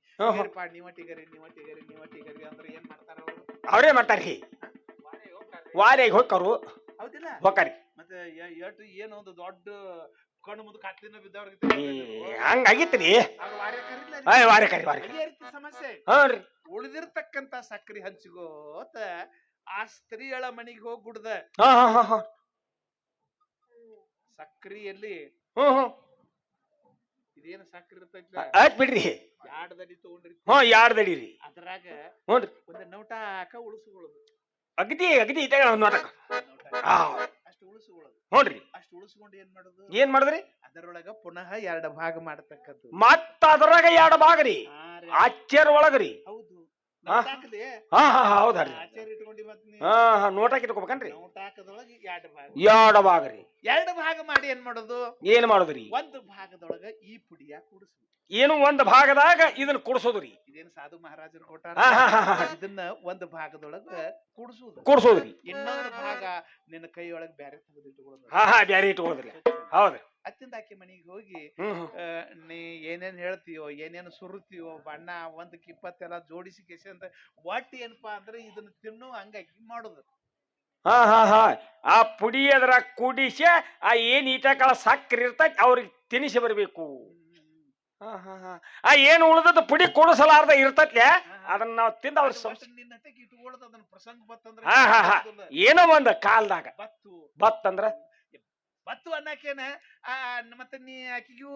ಪಾಡ್ ನೀವಟ್ಟಿಗರಿ ಅಂದ್ರೆ ಏನ್ ಮಾಡ್ತಾರ ಅವ್ರು? ಅವ್ರೇ ಮಾಡ್ತಾರ್ರಿ, ವಾರಿಗೆ ಹೋಗ್ತಾರು. ಹೌದಿಲ್ಲ? ಹೋಗ್ತಾರಿ. ಮತ್ತೆ ಎಟ್ಟು ಏನೋ ಒಂದು ದೊಡ್ಡ ಕಣ್ಣು ಮುಂದೆ ಕತ್ಲಿನ ಬಿದ್ದವ್ರಿಗೆ ಹಂಗಾಗಿತ್ರಿ. ಸಮಸ್ಯೆ. ಹ್ಞೂ ಉಳಿದಿರ್ತಕ್ಕಂತ ಸಕ್ರಿ ಹಂಚಿಗೋತ ಆ ಸ್ತ್ರೀಯಳ ಮನಿಗೆ ಹೋಗಿ ಗುಡ್ದ ಸಕ್ರಿಯಲ್ಲಿ ಇದೇನು ಸಕ್ರಿ ಇರ್ತೈತಿ ಆಯ್ತು ಬಿಡ್ರಿ. 2 ದಡಿ ತಗೊಂಡ್ರಿ. 2 ದಡಿ ರೀ. ಅದ್ರಾಗ ಹ್ಞೂನ್ರಿ ಒಂದು ನೌಟಾಕ ಉಳಿಸ್ಕೊಳ್ಳೋದು. ಅಗದಿ ಇದ್ದಾಗ ನೋಡಕ ಅಷ್ಟು ಉಳಿಸ್ಕೊಳ್ಳೋದು. ಹ್ಞೂನ್ರಿ. ಅಷ್ಟು ಉಳಿಸ್ಕೊಂಡು ಏನ್ ಮಾಡಿದ್ರಿ? ಅದರೊಳಗ ಪುನಃ 2 ಭಾಗ ಮಾಡತಕ್ಕದ್ದು. ಮತ್ತ ಅದ್ರಾಗ 2 ಭಾಗ ರೀ. ಆಚಾರ ಒಳಗ್ರಿ. ಹೌದು. ಹೌದ್ರಿ. ಆಚಾರ ಇಟ್ಕೊಂಡಿ ಮತ್ತೆ ನೋಟಾಕ್ ಇಟ್ಕೋಬೇಕನ್ರಿ. ನೋಟಾಕದೊಳಗೆ 2 ಭಾಗ. 2 ಭಾಗ ರೀ. 2 ಭಾಗ ಮಾಡಿ ಏನ್ ಮಾಡೋದು? ಏನ್ ಮಾಡುದ್ರಿ? 1 ಭಾಗದೊಳಗ ಈ ಪುಡಿಯ ಕುಡಿಸು. ಏನು 1 ಭಾಗದಾಗ ಇದನ್ನ ಕುಡಿಸೋದ್ರಿ. ಇದೇನು ಸಾಧು ಮಹಾರಾಜರು ಕೊಟ್ಟಾರ. ಇದನ್ನ 1 ಭಾಗದೊಳಗ ಕುಡಿಸೋದ್ರಿ. ಇನ್ನೊಂದು ಭಾಗ ನಿನ್ನ ಕೈಯೊಳಗ ಬ್ಯಾರೆ ತೆಗೆದು ಇಟ್ಕೊಳ್ಳೋದು. ಬ್ಯಾರೆ ಇಟ್ಕೊಳ್ಳೋದ್ರಿ. ಹೌದ್ರಿ. ಅತ್ತಿಂದ ಆಕೆ ಮನಿಗೆ ಹೋಗಿ ನೀ ಏನೇನ್ ಹೇಳ್ತೀಯೋ ಏನೇನು ಸುರುತ್ತೀಯೋ ಬಣ್ಣ 1ಕ್ಕೆ 20 ಎಲ್ಲ ಜೋಡಿಸಿ ಕೇಸಿ ಅಂತ ಒಟ್ಟು ಏನಪ್ಪಾ ಅಂದ್ರೆ ಇದನ್ನ ತಿನ್ನು ಹಂಗಾಗಿ ಮಾಡುದು. ಆ ಪುಡಿ ಅದ್ರ ಕುಡಿಸಿ ಆ ಏನ್ ಈಟಕಾಳ ಸಕ್ಕರೆ ಇರ್ತೈತಿ ಅವ್ರಿಗೆ ತಿನಿಸಿ ಬರ್ಬೇಕು. ಏನು ಉಳಿದದ್ದು ಪುಡಿ ಕೊಡಿಸಲಾರ್ದ ಇರ್ತೈತ್ಲೆ ಅದನ್ನ ನಾವು ತಿಂದ ಅವ್ರ ಇಟ್ಕೊಳ್ಳೋದು. ಅದನ್ನ ಪ್ರಸಂಗ ಬತ್ತಂದ್ರೆ ಏನೋ ಒಂದ್ ಕಾಲ್ದಾಗ ಬತ್ತಂದ್ರ ಬತ್ತು ಅನ್ನಕೇನ ಮತ್ತೆ ನೀ ಆಕಿಗೂ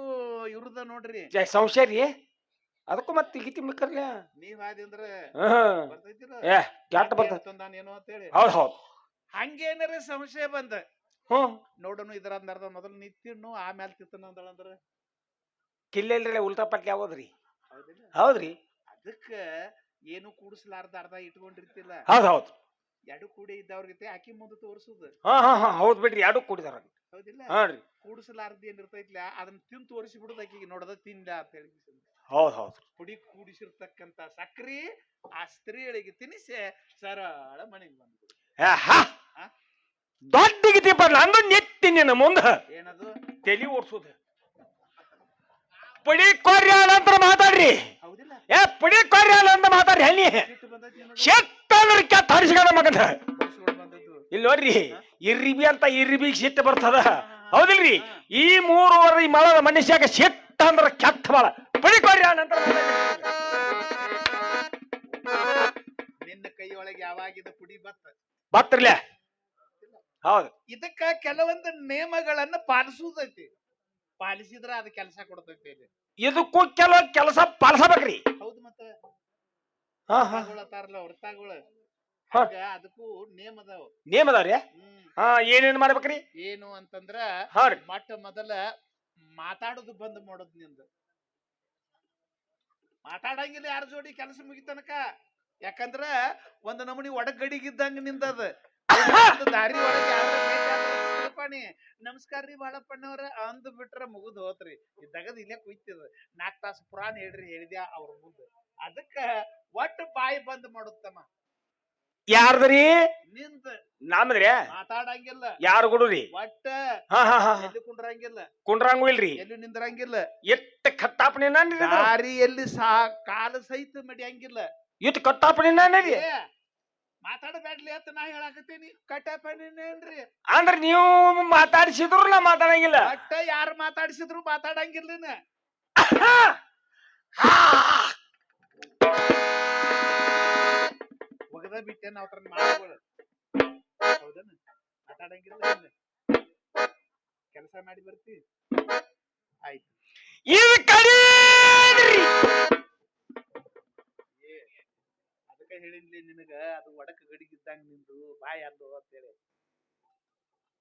ಇವ್ರದ ನೋಡ್ರಿ ಸಂಶಯ ರೀ. ಅದಕ್ಕೂ ಮತ್ತೆ ಗಿತಿ ಮಿಕ್ಕರ್ಲ ನೀವ್ ಆದಿ ಅಂದ್ರೆ ಏನೋ ಅಂತ ಹೇಳಿ. ಹೌದು ಹಂಗೇನಾರ ಸಂಶಯ ಬಂದ ನೋಡೋನು ಇದರ ಅಂದಾರ್ದ ಮೊದಲು ನೀ ತಿನ್ನು ಆಮ್ಯಾಲ ತಿತ್ತನ ಅಂದಳಂದ್ರ ಕಿಲ್ಲೆಲ್ರಿ ಉಲ್ಟಾ ಪಟ್ಲಿ ಯಾವದ್ರಿ? ಹೌದ್ರಿ. ಅದಕ್ಕ ಏನು ಕೂಡಿಸ್ಲಾರ್ದ ಅರ್ಧ ಇಟ್ಕೊಂಡಿರ್ತಿಲ್ಲ. ಹೌದು 2 ಕೂಡಿ ಇದ್ದವ್ರಿಗೆ ಆಕಿ ಮುಂದೆ ತೋರ್ಸುದು. ಹೌದ್ ಬಿಡ್ರಿ. 2 ಕೂಡಿದಾರ. ಹೌದಿಲ್ಲ? ಕೂಡಿಸಲಾರ್ದ ಏನ್ ಇರ್ತೈತ್ಲ ಅದನ್ನ ತಿಂದು ತೋರಿಸಿ ಬಿಡುದು ಆಕಿಗೆ ನೋಡದ ತಿಂದ ಅಂತ ಹೇಳಿ. ಹೌದು ಪುಡಿ ಕೂಡಿಸಿರ್ತಕ್ಕಂತ ಸಕ್ರಿ ಆ ಸ್ತ್ರೀಯಳಿಗೆ ತಿನ್ನಿಸಿ ಸರಳ ಮನೆಗೆ ಬಂದ್ಬಿಡು. ದೊಡ್ಡ ಗಿತಿ ಬರ್ಲ ಅಂದ ನೆತ್ತಿ ನಿನ್ನ ಮುಂದ ಏನದು ತಲಿ ಓಡ್ಸುದು. ಪುಡಿ ಕೊರ್ಯಾಳ ಅಂತ ಮಾತಾಡ್ರಿ. ಹೌದಿಲ್ಲ? ಪುಡಿ ಕೊರ್ಯಾಳ ಅಂತ ಮಾತಾಡ್ರಿ. ಅಲ್ಲಿ ಶೆಟ್ಟಂದ್ರ ಕೆಟ್ಟ ಹರಿಸಿದ ಮಗಂದ ಇಲ್ಲಿ ನೋಡ್ರಿ. ಇರ್ರಿಬಿ ಅಂತ ಇರ್ರಿಬಿಗ್ ಸಿಟ್ಟು ಬರ್ತದ. ಹೌದಿಲ್ರಿ? ಈ 3 ಮಳದ ಮನುಷ್ಯಾಗ ಸಿಟ್ಟ ಅಂದ್ರ ಕೆಟ್ಟ ಬಾಳ. ಪುಡಿ ಕೊರ್ಯಾಳ ಅಂತ ನಿನ್ನ ಕೈಯೊಳಗೆ ಯಾವಾಗಿದ ಪುಡಿ ಬತ್ತರ್ಲೆ. ಹೌದು. ಇದಕ್ಕ ಕೆಲವೊಂದು ನಿಯಮಗಳನ್ನ ಪಾಲಿಸುದೈತಿ. ಪಾಲಿಸಿದ್ರ ಅದ ಕೆಲಸ ಕೊಡ್ತೈತಿ. ಇದಕ್ಕೂ ಕೆಲವು ಕೆಲಸ ಪಾಲಿಸಬೇಕ್ರಿ. ಹೌದು. ಮತ್ತೆ ಹೊರತಾಗಳ ಅದಕ್ಕೂ ನೇಮ ಅದಾವ್ರಿ. ಏನೇನ್ ಮಾಡ್ಬೇಕ್ರಿ? ಏನು ಅಂತಂದ್ರ ಮೊಟ್ಟ ಮೊದಲ ಮಾತಾಡೋದು ಬಂದ್ ಮಾಡೋದು. ನಿಂದ ಮಾತಾಡಂಗಿಲ್ಲ ಯಾರ ಜೋಡಿ ಕೆಲಸ ಮುಗಿತನಕ. ಯಾಕಂದ್ರ ಒಂದ್ ನಮೂನಿ ಒಡಗಡಿಗಿದ್ದಂಗ ನಿಂದದ. ದಾರಿ ಒಳಗೆ ನಮಸ್ಕಾರ ರೀ ಬಾಳಪ್ಪಣ್ಣವ್ರ ಅಂದ್ ಬಿಟ್ರ ಮುಗಿದ್ ಹೋತ್ರಿ. ಇದ್ದಾಗದ್ ಇಲ್ಲೇ ಕುಯ್ತದ. 4 ತಾಸು ಪುರಾಣ ಹೇಳಿದ್ಯಾ ಅವ್ರ ಮುಂದೆ. ಅದಕ್ಕ ಒಟ್ಟು ಬಾಯಿ ಬಂದ್ ಮಾಡುತ್ತಮ್ಮ. ಯಾರ್ದ್ರಿ? ನಿಂದ. ನಮ್ದ್ರಿ. ಮಾತಾಡಂಗಿಲ್ಲ. ಯಾರು ಗುಡುರಿ? ಒಟ್ಟ ಎಲ್ಲಿ ಕುಂಡ್ರಂಗಿಲ್ಲ. ಕುಂಡ್ರಂಗೂ ಇಲ್ರಿ. ಎಲ್ಲಿ ನಿಂದ್ರಂಗಿಲ್ಲ. ಎಷ್ಟ ಕಟ್ಟಾಪಣಿ ದಾರಿಯಲ್ಲಿ ಕಾಲ ಸಹಿತ ಮಡಿಯಂಗಿಲ್ಲ. ಇಟ್ಟು ಕಟ್ಟಾಪಣಿ ನಾನ್ರಿ. ಮಾತಾಡಬೇಡ್ಲಿ ಅಂತ ನಾ ಹೇಳಾಕತ್ತೀನಿ. ಕಟ್ಟಾಪಣಿನೇನ್ರಿ ಅಂದ್ರ ನೀವು ಮಾತಾಡಿಸಿದ್ರು ನಾ ಮಾತಾಡಂಗಿಲ್ಲ. ಒಟ್ಟ ಯಾರು ಮಾತಾಡಿಸಿದ್ರು ಮಾತಾಡಂಗಿಲ್ಲ. ಒಗದ ಬಿಟ್ಟೇನ ಅವ್ರ ಮಾಡ್ಕೊಳ್ಳ. ಹೌದನ? ಮಾತಾಡಂಗಿಲ್ಲ. ಕೆಲಸ ಮಾಡಿ ಬರ್ತಿ. ಆಯ್ತು. ಇದು ಕಡಿ ಅದಕ್ಕ ಹೇಳಿನ್ಲಿ ನಿನಗ ಅದು ಒಡಕ ಗಡಿಗಿದ್ದಂಗ ನಿಂದು ಬಾಯ್ ಅಲ್ಲು ಅಂತೇಳಿ.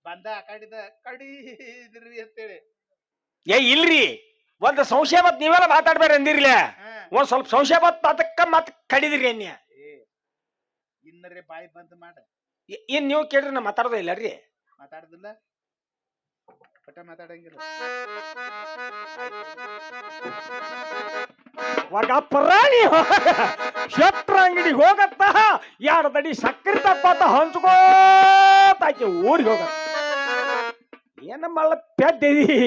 ಬಂದ ಕಡಿದ ಕಡಿದ್ರಿ ಅಂತೇಳಿ. ಇಲ್ರಿ. ಒಂದ್ ಸಂಶಯ ಮತ್ ನೀವೆಲ್ಲ ಮಾತಾಡ್ಬೇಡ ಅಂದಿರ್ಲಿ. ಒಂದ್ ಸ್ವಲ್ಪ ಸಂಶಯ ಮತ್ ಅದಕ್ಕ ಮತ್ ಕಡಿದ್ರಿ ಅನ್ಯ. ಇನ್ನರೇ ಬಾಯಿ ಬಂದ್ ಮಾಡ. ಏನ್ ನೀವು ಕೇಳ್ರಿ ನಾ ಮಾತಾಡೋದ ಇಲ್ಲರಿ. ಮಾತಾಡುದಿಲ್ಲ. ಪಟ ಮಾತಾಡಂಗಿಲ್ಲ. ಒಗ ಪ್ರಾಣಿ ಶೆಟ್ರ ಅಂಗಡಿಗೆ ಹೋಗತ್ತ 2 ದಡಿ ಸಕ್ಕರೆ ತಪ್ಪತ್ತ ಹಂಚ್ಕೋತಾಕಿ ಊರಿಗೆ ಹೋಗತ್ತ. ಏನ ಮಳ್ಳ ಪೆದ್ದಿದಿ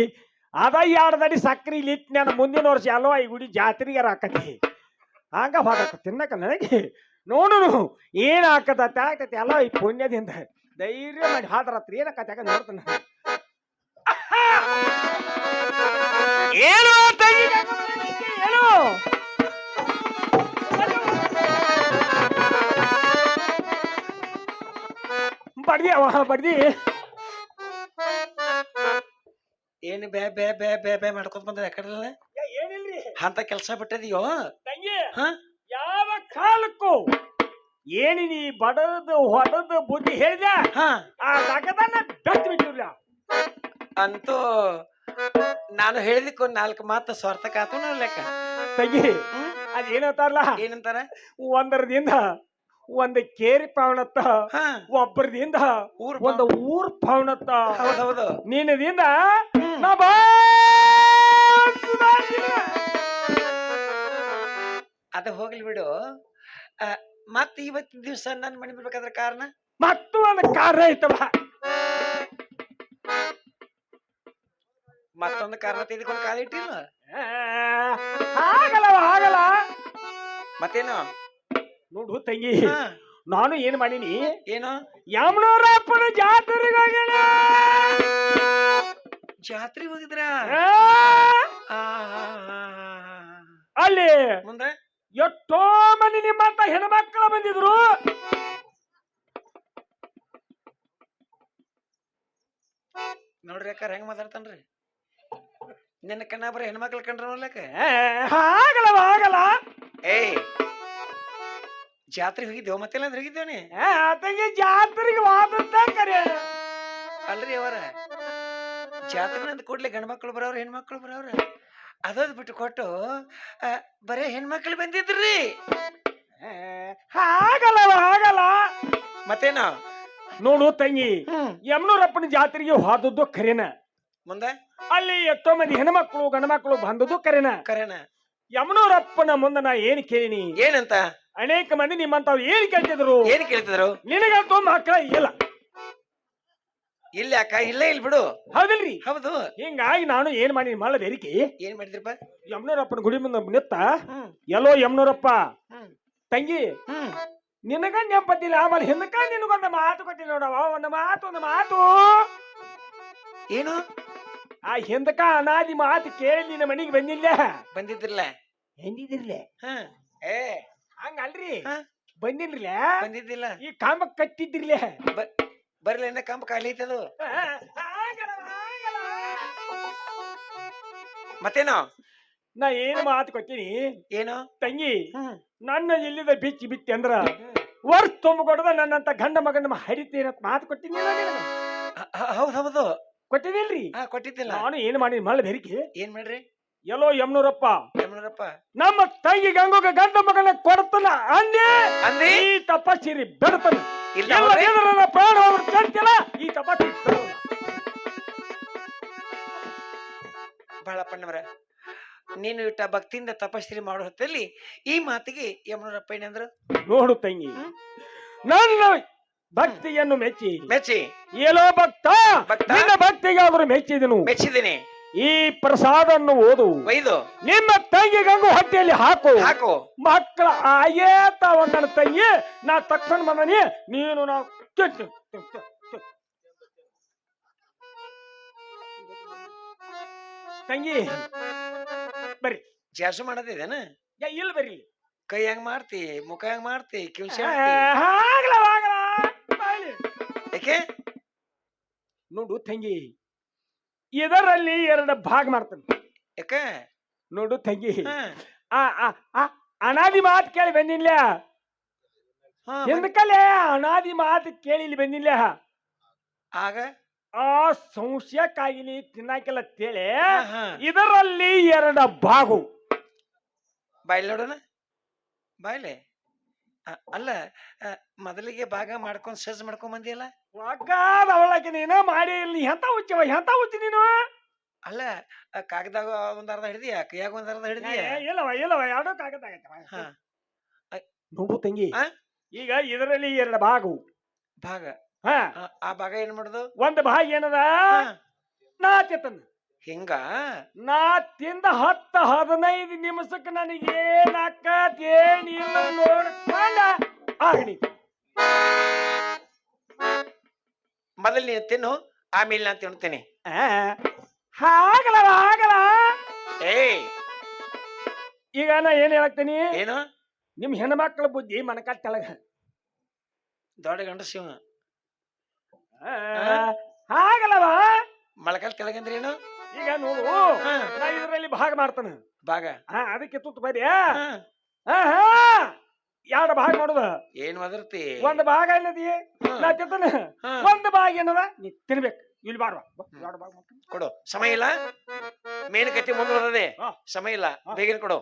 ಅದ 2 ದಡಿ ಸಕ್ಕರೆ ಇಟ್ಟು ನಾನು ಮುಂದಿನ ವರ್ಷ ಅಲ್ವಾ ಈ ಗುಡಿ ಜಾತ್ರೆಗೆ ಹಾಕತಿ ಹಂಗ ಹೋಗತ್ತ ತಿನ್ನಕ ನನಗೆ ನೋಡು ಏನ್ ಹಾಕತ್ತ ಆಗ್ತತಿ ಎಲ್ಲ ಈ ಪುಣ್ಯದಿಂದ ಧೈರ್ಯ ಮಾಡಿ ಹಾದ್ರತ್ರ ಏನಕ್ಕತ್ತ ನೋಡ್ತಾನ ಏನು ತಂಗಿ ಏನು ಬಡ್ದಿ ಬಡ್ದಿ ಏನು ಬೇ ಬೇ ಬೇ ಬೇ ಬೇ ಮಾಡ್ಕೊತ ಬಂದ ಯಾಕಡೆ ಏನಿಲ್ರಿ ಅಂತ ಕೆಲಸ ಬಿಟ್ಟದಿಯೋ ತಂಗಿ ಹ ಯಾವ ಕಾಲಕ್ಕೂ ಏನಿ ನೀ ಬಡದು ಹೊಡದು ಬುದ್ಧಿ ಹೇಳಿದ ಹ ಆ ದಗದನ್ನ ಬೆಟ್ಟು ಬಿಟ್ಟಿಲ್ಲ ಅಂತೂ ನಾನು ಹೇಳಿದಕ್ಕೆ 4 ಮಾತು ಸ್ವಾರ್ಥಕ ಆತು ನನ್ನ ಲೆಕ್ಕ. ತಂಗಿ ಅದೇನಂತಾರಲ್ಲ ಏನಂತಾರ? ಒಂದರದಿಂದ ಒಂದು ಕೇರಿ ಪಾವನತ್ತ ಹ ಒಬ್ಬರದಿಂದ ಊರ್ ಒಂದು ಊರ್ ಪಾವನತ್ತ ಹೌದೌದು. ನಿನ್ನದಿಂದ ನಾ ಅದ ಹೋಗ್ಲಿ ಬಿಡು. ಮತ್ ಇವತ್ತಿನ ದಿವ್ಸ ನನ್ ಮನೆ ಬರ್ಬೇಕಾದ್ರ ಕಾರಣ ಮತ್ತು ಒಂದು ಕಾರಣ ಐತವ. ಮತ್ತೊಂದು ಕಾರಣ ತೆಗೆದುಕೊಂಡು ಕಾಲ ಇಟ್ಟಿಲ್ಲ. ಆಗಲ್ಲವ ಆಗಲ್ಲ. ಮತ್ತೇನು ನೋಡು ತಂಗಿ ಹ ನಾನು ಏನ್ ಮಾಡೀನಿ ಏನು ಯಮನೂರಪ್ಪನ ಜಾತ್ರೆಗೆ ಹೋಗ್ಯಾನ. ಜಾತ್ರೆ ಹೋಗಿದ್ರ ಅಲ್ಲಿ ಮುಂದೆ ಎಷ್ಟೋ ಮಂದಿ ನಿಮ್ಮಂತ ಹೆಣ್ಮಕ್ಳು ಬಂದಿದ್ರು. ನೋಡ್ರಿ ಅಕ್ಕಾರ ಹೆಂಗ್ ಮಾತಾಡ್ತಾನ್ರಿ. ನಿನ್ನ ಕಣ್ಣ ಬರೀ ಹೆಣ್ಮಕ್ಳು ಕಂಡ್ರ ನೋಡ್ಲಕ್ಕ. ಆಗಲ್ಲವ ಆಗಲ್ಲ. ಏಯ್ ಜಾತ್ರೆ ಹೋಗಿದ್ದೇವ ಮತ್ತೆಲ್ಲ ಹೋಗಿದ್ದೇವನಿ ತಂಗಿ ಜಾತ್ರೆಗೆ ವಾದಂತ ಕರೆ ಅಲ್ರಿ ಅವರ ಜಾತ್ರೆ ಅಂತ ಕೂಡ್ಲೆ ಗಂಡ್ಮಕ್ಳು ಬರೋರು ಹೆಣ್ಮಕ್ಳು ಬರೋರು ಅದೋದ್ ಬಿಟ್ಟು ಕೊಟ್ಟು ಬರೇ ಹೆಣ್ಮಕ್ಳು ಬಂದಿದ್ರಿ. ಆಗಲ್ಲವ ಆಗಲ್ಲ. ಮತ್ತೇನು ನೋಡು ತಂಗಿ ಯಮನೂರಪ್ಪನ ಜಾತ್ರೆಗೆ ಹೋದದ್ದು ಕರೆನ. ಮುಂದೆ ಅಲ್ಲಿ ಎಷ್ಟೋ ಮಂದಿ ಹೆಣ್ಮಕ್ಳು ಗಂಡ್ಮಕ್ಳು ಬಂದದ್ದು ಕರೆನ. ಕರೆನ ಯಮನೂರಪ್ಪನ ಮುಂದೆ ನಾ ಏನ್ ಕೇಳಿನಿ ಏನಂತ ಅನೇಕ ಮಂದಿ ನಿಮ್ಮಂತವ್ರು ಏನ್ ಕೇಳ್ತಿದ್ರು. ಏನ್ ಕೇಳ್ತಿದ್ರು? ನಿನಗಂತೂ ಮಕ್ಕಳ ಇಲ್ಲ. ಇಲ್ಲ ಅಕ್ಕ ಇಲ್ಲ ಇಲ್ ಬಿಡು. ಹೌದಿಲ್ರಿ? ಹೌದು. ಹಿಂಗಾಗಿ ನಾನು ಏನ್ ಮಾಡಿ ಮಳ್ಳ ಬೇರಿಕೆ ಏನ್ ಮಾಡಿದ್ರಪ್ಪ? ಯಮನೂರಪ್ಪನ ಗುಡಿ ಮುಂದೆ ನಿತ್ತ ಎಲ್ಲೋ ಯಮನೂರಪ್ಪ ತಂಗಿ ನಿನಗ ನೆಂಪತ್ತಿಲ್ಲ ಆಮೇಲೆ ಹಿಂದಕ ನಿನಗೊಂದು ಮಾತು ಕೊಟ್ಟಿ ನೋಡವ. ಒಂದು ಮಾತು ಏನು ಆ ಹಿಂದಕ ಅನಾದಿ ಮಾತು ಕೇಳಿ ನಿನ್ನ ಮನೆಗೆ ಬಂದಿದ್ರಲ್ಲ ಎಂದಿದಿರ್ಲೆ ಏ ಹಂಗಲ್ರಿ ಹ? ಬಂದಿನ್ರಿಲ್ಲ ಬಂದಿದ್ದಿಲ್ಲ. ಈ ಕಾಮ ಕಟ್ಟಿದ್ರಿಲೆ ಬರ್ಲಿ ಎನ್ನ ಕಂಬ ಖಾಲಿ ಐತದು. ಮತ್ತೇನು ನಾ ಏನು ಮಾತು ಕೊಟ್ಟಿನಿ ಏನು ತಂಗಿ ನನ್ನ ಇಲ್ಲಿದ ಬಿಚ್ಚಿ ಅಂದ್ರ ವರ್ಷ ತುಂಬಿಕೊಡದ ನನ್ನಂತ ಗಂಡ ಮಗನ ಹರಿತೇನಂತ ಮಾತು ಕೊಟ್ಟಿನಿ. ಹೌದ್ ಹೌದು ಕೊಟ್ಟಿನಿಲ್ರಿ? ಕೊಟ್ಟಿದ್ದಿಲ್ಲ. ನಾನು ಏನ್ ಮಾಡಿ ಮಳ್ಳ ಬೆರಿಕೆ ಏನ್ ಮಾಡ್ರಿ? ಎಲ್ಲೋ ಯಮನೂರಪ್ಪ ಯಮನೂರಪ್ಪ ನಮ್ಮ ತಂಗಿ ಗಂಗೋಗ ಗಂಡ ಮಗನ ಕೊಡ್ತಾನ ಅಂದಿ ಈ ತಪಸ್ಸಿರಿ ಬೆಡ್ತಾನ. ಪ್ರಾಣ ಚಂತಿಲ್ಲ ಈ ತಪಸ್ಸಿ ಬಾಳಪ್ಪಣ್ಣವರ ನೀನು ಇಟ್ಟ ಭಕ್ತಿಯಿಂದ ತಪಸ್ಸಿರಿ ಮಾಡೋ ಹೊತ್ತಲ್ಲಿ ಈ ಮಾತಿಗೆ ಯಮನೂರಪ್ಪ ಏನಂದ್ರು? ನೋಡು ತಂಗಿ ನನ್ನ ಭಕ್ತಿಯನ್ನು ಮೆಚ್ಚಿ ಏನೋ ಭಕ್ತ ನಿನ್ನ ಭಕ್ತಿಗಾದ್ರೂ ಮೆಚ್ಚಿದ್ದೀನಿ. ಈ ಪ್ರಸಾದನ್ನು ಒಯ್ದು ನಿಮ್ಮ ತಂಗಿ ಗಂಗು ಹೊಟ್ಟೆಯಲ್ಲಿ ಹಾಕು ಮಕ್ಕಳ ಆಯೇತ ನನ್ನ ತಂಗಿ ನಾ ತಕ್ಷಣ ಬಂದನಿ ನೀನು ನಾವು ತಂಗಿ ಬರ್ರಿ ಜಾಸು ಮಾಡೋದಿದೇನ? ಇಲ್ಲ ಬರ್ರಿ. ಕೈ ಹೆಂಗ್ ಮಾಡ್ತಿ, ಮುಖ ಹೆಂಗ್ ಮಾಡ್ತಿ, ಕಿವಿಸಿ ಯಾಕೆ ನೋಡು ತಂಗಿ ಇದರಲ್ಲಿ 2 ಭಾಗ ಮಾಡ್ತಾನೆ. ಯಾಕೆ ನೋಡು ತಂಗಿ ಅನಾದಿ ಮಾತು ಕೇಳಿ ಬಂದಿಲ್ಲ. ಹಿಂದಕಲೆ ಅನಾದಿ ಮಾತು ಕೇಳಿ ಇಲ್ಲಿ ಬಂದಿಲ್ಲ. ಆಗ ಆ ಸಂಶಯಕ್ಕಾಗಿ ತಿನ್ನಾಕಿಲ್ಲ ತೇಳಿ ಇದರಲ್ಲಿ 2 ಭಾಗ. ಬಾಯ್ಲಿ ನೋಡೋಣ ಬಾಯ್ಲೆ ಅಲ್ಲ ಮೊದಲಿಗೆ ಭಾಗ ಮಾಡ್ಕೊಂಡ್ ಸಜ್ಜ ಮಾಡ್ಕೊಂಡ್ ಬಂದಿಯಲ್ಲ. ಒಗ್ಗಾದ ಅವಳಕ್ಕೆ ನೀನ ಮಾಡಿ ಇಲ್ಲಿ ಎಂತ ಹುಚ್ಚಿ ನೀನು. ಅಲ್ಲ ಕಾಗದಾಗ ಒಂದ್ ಅರ್ಧ ಹಿಡ್ದಿಯ, ಕೈಯಾಗ ಒಂದ್ ಅರ್ಧ ಹಿಡ್ದಿಯ. ಇಲ್ಲವ ಎರಡೂ ಕಾಗದಾಗೈತೆ. ಹಾ ನೋಡು ತಂಗಿ, ಆ? ಈಗ ಇದರಲ್ಲಿ ಎರಡು ಭಾಗವು. ಭಾಗ ಹಾ, ಆ ಭಾಗ ಏನ್ ಮಾಡುದು? ಒಂದು ಭಾಗ ಏನದ, ನಾ ತಿಂತನ. ಹಿಂಗ ನಾ ತಿಂದ 10-15 ನಿಮಿಷಕ್ಕೆ ನನಗೆ ಏನಾಕತ್ ಏನಿಲ್ಲ ನೋಡ್ಕೊಂಡ ಆಗಣಿ. ಮೊದಲ್ ನೀನು ತಿನ್ನು, ಆಮೇಲೆ ನಾನು ತಿನ್ನುತ್ತೇನೆ. ಆಗಲ್ಲ. ಏಯ್ ಈಗ ನಾ ಏನ್ ಹೇಳ್ತೀನಿ, ಏನು? ನಿಮ್ ಹೆಣ್ಮಕ್ಳ ಬುದ್ಧಿ ಮನಕಾಲ್ ತೆಳಗ. ದೊಡ್ಡ ಗಂಡ ಶಿವ ಆಗಲ್ಲವ. ಮೊಳಕಾಲ್ ತೆಳಗಂದ್ರೆ ಏನು? ಈಗ ನೋಡು, ನಾ ಇದರಲ್ಲಿ ಭಾಗ ಮಾಡ್ತಾನ. ಭಾಗ ಅದಕ್ಕೆ ತುತ್ತು ಬರೀ ಹಾ. ಎರಡು ಭಾಗ ಮಾಡುದ. ಏನ್ ಒದರ್ತಿ? ಒಂದು ಭಾಗ ಏನದಿ ನಾ ತಿಂತಾನ, ಒಂದು ಭಾಗ ಏನದ ನೀ ತಿನ್ಬೇಕು. ಇಲ್ಲಿ ಬಾರ್ವಾ, ಎರಡು ಭಾಗ ಮಾಡ್ತಾನೆ. ಕೊಡು, ಸಮಯ ಇಲ್ಲ. ಮೇನ್ ಕತ್ತಿ ಮುಂದುವರದೆ, ಸಮಯ ಇಲ್ಲ, ಬೇಗನೆ ಕೊಡು.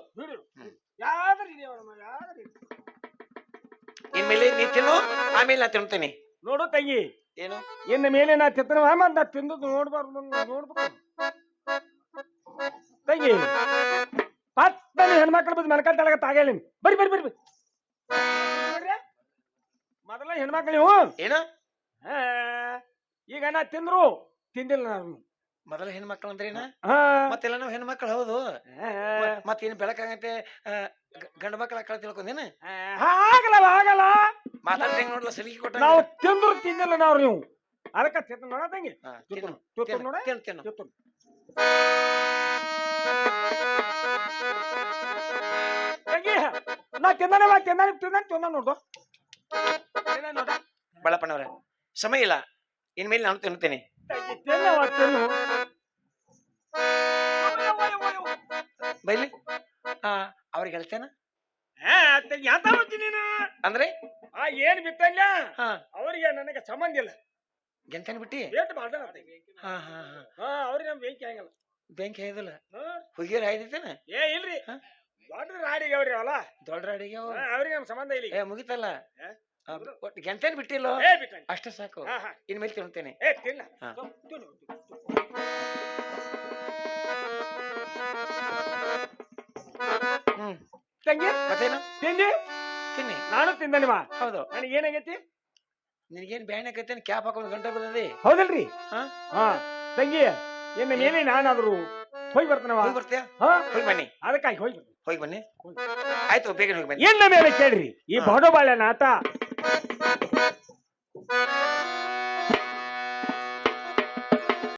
ಇನ್ಮೇಲೆ ನೀ ತಿನ್ನು, ಆಮೇಲೆ ನಾ ತಿನ್ನುತ್ತೇನೆ. ನೋಡು ತಂಗಿ, ಏನು ಇನ್ನ ಮೇಲೆ ನಾ ತಿಂತನ ಮತ್ ನಾ ತಿಂದದ್ದು ನೋಡ್ಬಾರ್ದು, ನೋಡ್ಬೇಕು ತಂಗಿ. ಪತ್ತಲ್ಲಿ ಹೆಣ್ಮಕ್ಳ ಬದ್ ಮನಕಾಲ್ ತೆಳಗ ತಾಗೇಲಿ. ಬರ್ರಿ ಮೊದಲ ಹೆಣ್ಮಕ್ಳು ನೀವು. ಏನು? ಈಗ ನಾ ತಿಂದ್ರು ತಿಂದಿಲ್ಲ ನಾನು. ಮೊದಲ ಹೆಣ್ಮಕ್ಳು ಅಂದ್ರೇನ? ಮತ್ತೆಲ್ಲ ನಾವು ಹೆಣ್ಮಕ್ಳು ಹೌದು. ಮತ್ತೇನು ಬೆಳಕಾಗತ್ತೆ ಗಂಡ ಮಕ್ಳ ಹಾಕಳ ತಿಳ್ಕೊಂಡೇನ? ಆಗಲ್ಲ. ಮಾತಾಡ್ದಂಗ ನೋಡ್ಲ ಸಲಿಗೆ ಕೊಟ್ಟ. ನಾವು ತಿಂದ್ರು ತಿಂದಿಲ್ಲ ನಾವು ನೀವು. ಅದಕ್ಕ ತಿಂತ ನೋಡ ತಂಗಿ, ನೋಡ ತಿನ್ನು. ತಂಗಿ, ನಾ ತಿಂದ ನೋಡು. ಬಳಪ್ಪನವ್ರ, ಸಮಯ ಇಲ್ಲ, ಇನ್ಮೇಲೆ ನಾನು ತಿನ್ನುತ್ತೇನೆ. ಬೈಲಿ ಅವ್ರಿಗೆ ಹೇಳ್ತೇನ ಅಂದ್ರೆ ಏನ್ ಬಿತ್ತಲ್ಲ ಅವ್ರಿಗೆ ನನಗೆ ಸಂಬಂಧ ಇಲ್ಲ. ಗೆಂತೇನ್ ಬಿಟ್ಟಿ? ಅವ್ರಿಗೆ ನಮ್ ಬೆಂಕಿ ಹಂಗಲ್ಲ. ಬೆಂಕಿ ಹಾಯ್ದಲ್ಲ, ಹುಗಿಯರ್ ಹಾಯ್ದೈತೇನ? ಇಲ್ರಿ, ದೊಡ್ಡ ರಾಡಿಗೆ ಅವ್ರಿ ಅವಲ್ಲ, ದೊಡ್ಡ ರಾಡಿಗೆ ಅವ್ರಿಗೆ ನಮ್ ಸಂಬಂಧ ಇಲ್ಲ. ಮುಗಿತಲ್ಲ, ಗೆಂತೇನ್ ಬಿಟ್ಟಿಲ್ಲ, ಅಷ್ಟೇ ಸಾಕು. ಇನ್ಮೇಲೆ ತಿನ್ನುತ್ತೇನೆ. ತಂಗಿ ಮತ್ತೇನು? ತಿನ್ನಿ. ನಾನು ತಿಂದನಿವ. ಹೌದು. ನನಗೆ ಏನಾಗೈತಿ? ನಿನಗೇನ್ ಬ್ಯಾನ್ ಆಕೈತೇನ್? ಕ್ಯಾಪ್ ಹಾಕೊಂಡ್ ಗಂಟೆ ಬರ್ತದೆ. ಹೌದಲ್ರಿ? ತಂಗಿ, ಇನ್ನು ಮೇಲೆ ನಾನಾದ್ರು ಹೋಗಿ ಬರ್ತಾನವ. ಬರ್ತೀಯಾ? ಹೋಗಿ ಬನ್ನಿ. ಅದಕ್ಕಾಗಿ ಹೋಗಿ ಬನ್ನಿ. ಆಯ್ತು, ಬೇಗನೆ ಹೋಗಿ ಬನ್ನಿ. ಇನ್ನ ಮೇಲೆ ಕೇಳ್ರಿ, ಈ ಬಡೋ ಬಾಳೆ ನಾಟ